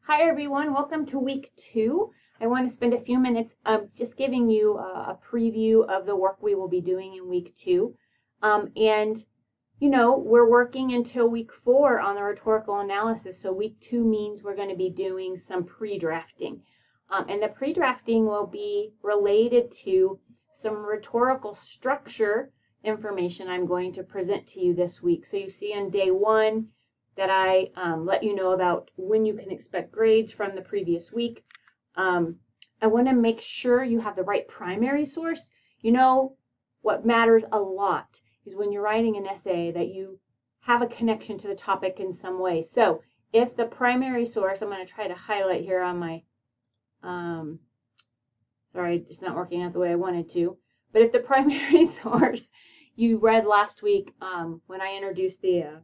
Hi everyone, welcome to week 2. I want to spend a few minutes just giving you a preview of the work we will be doing in week 2. We're working until week 4 on the rhetorical analysis, so week 2 means we're going to be doing some pre-drafting. And the pre-drafting will be related to some rhetorical structure information I'm going to present to you this week. So you see on day 1, that I let you know about when you can expect grades from the previous week. I want to make sure you have the right primary source. You know, what matters a lot is when you're writing an essay that you have a connection to the topic in some way. So if the primary source, I'm going to try to highlight here on my, sorry, it's not working out the way I wanted to. But if the primary source you read last week when I introduced the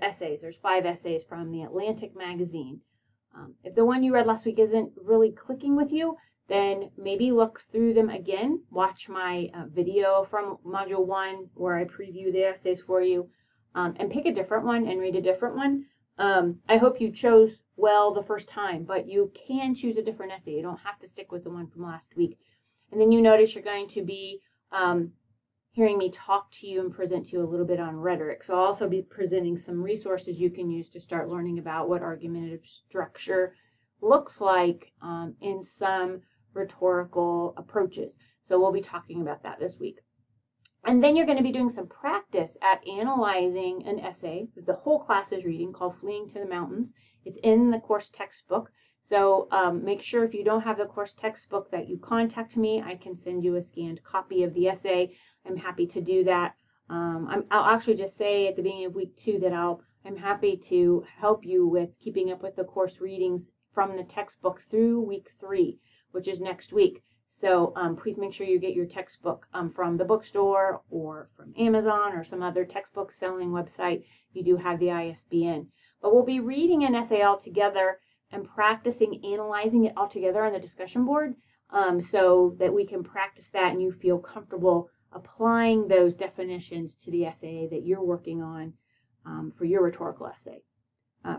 essays, there's 5 essays from the Atlantic magazine. If the one you read last week isn't really clicking with you, then maybe look through them again. Watch my video from Module 1 where I preview the essays for you, and pick a different one and read a different one. I hope you chose well the first time, but you can choose a different essay. You don't have to stick with the one from last week. And then you notice you're going to be hearing me talk to you and present to you a little bit on rhetoric. So I'll also be presenting some resources you can use to start learning about what argumentative structure looks like in some rhetorical approaches. So we'll be talking about that this week. And then you're going to be doing some practice at analyzing an essay that the whole class is reading called Fleeing to the Mountains. It's in the course textbook. So make sure if you don't have the course textbook that you contact me. I can send you a scanned copy of the essay. I'm happy to do that. I'll actually just say at the beginning of week 2 that I'm happy to help you with keeping up with the course readings from the textbook through week 3, which is next week. So please make sure you get your textbook from the bookstore or from Amazon or some other textbook selling website. You do have the ISBN. But we'll be reading an essay all together and practicing analyzing it all together on the discussion board so that we can practice that and you feel comfortable applying those definitions to the essay that you're working on for your rhetorical essay,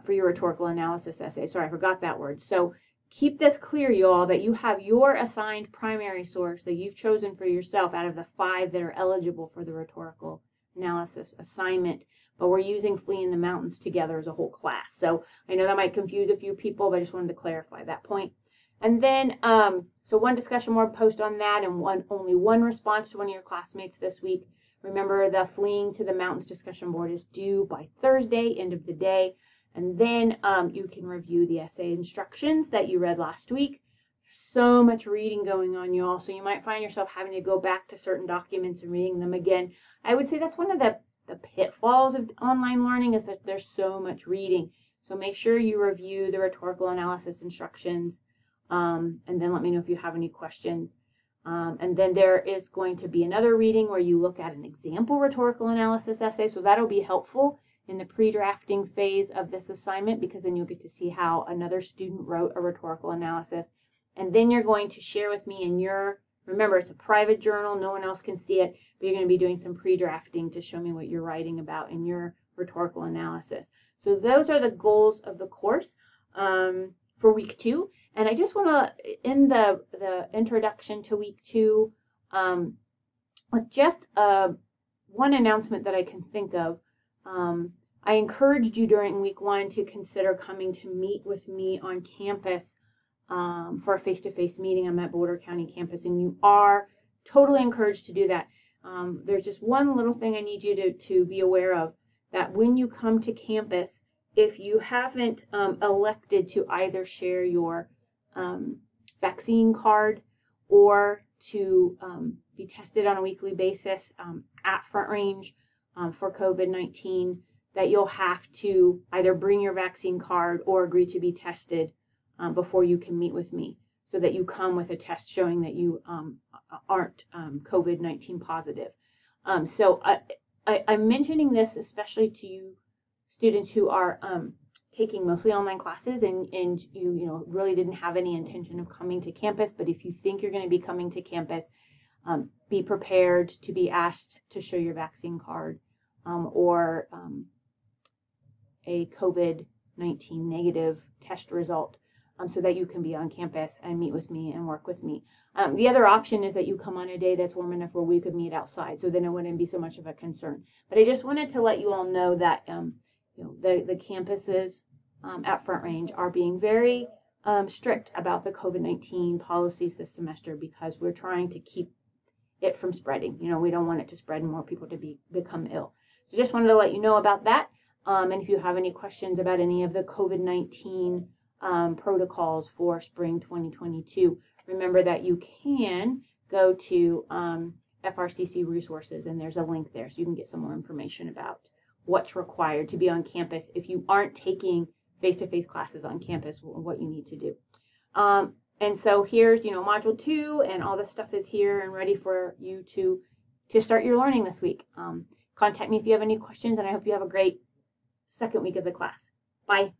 for your rhetorical analysis essay. Sorry, I forgot that word. So keep this clear, y'all, that you have your assigned primary source that you've chosen for yourself out of the 5 that are eligible for the rhetorical analysis assignment. But we're using Fleeing the Mountains together as a whole class. So I know that might confuse a few people, but I just wanted to clarify that point. And then, so one discussion board post on that and only one response to one of your classmates this week. Remember, the Fleeing to the Mountains discussion board is due by Thursday, end of the day. And then you can review the essay instructions that you read last week. So much reading going on, y'all. So you might find yourself having to go back to certain documents and reading them again. I would say that's one of the pitfalls of online learning is that there's so much reading. So make sure you review the rhetorical analysis instructions. And then let me know if you have any questions. And then there is going to be another reading where you look at an example rhetorical analysis essay. So that'll be helpful in the pre-drafting phase of this assignment because then you'll get to see how another student wrote a rhetorical analysis. And then you're going to share with me in your, remember it's a private journal, no one else can see it, but you're going to be doing some pre-drafting to show me what you're writing about in your rhetorical analysis. So those are the goals of the course for week 2. And I just want to end the introduction to week 2 with just one announcement that I can think of. I encouraged you during week 1 to consider coming to meet with me on campus for a face-to-face meeting on that Boulder County campus, and you are totally encouraged to do that. There's just one little thing I need you to be aware of, that when you come to campus, if you haven't elected to either share your vaccine card or to be tested on a weekly basis at Front Range for COVID-19, that you'll have to either bring your vaccine card or agree to be tested before you can meet with me, so that you come with a test showing that you aren't COVID-19 positive. So I'm mentioning this especially to you students who are taking mostly online classes and you really didn't have any intention of coming to campus, but if you think you're going to be coming to campus, be prepared to be asked to show your vaccine card or a COVID-19 negative test result so that you can be on campus and meet with me and work with me. The other option is that you come on a day that's warm enough where we could meet outside, so then it wouldn't be so much of a concern. But I just wanted to let you all know that the campuses at Front Range are being very strict about the COVID-19 policies this semester because we're trying to keep it from spreading. We don't want it to spread and more people to become ill. So just wanted to let you know about that. And if you have any questions about any of the COVID-19 protocols for spring 2022, remember that you can go to FRCC resources, and there's a link there so you can get some more information about what's required to be on campus if you aren't taking face-to-face classes on campus, what you need to do. And so here's, module 2, and all the stuff is here and ready for you to start your learning this week. Contact me if you have any questions, and I hope you have a great second week of the class. Bye.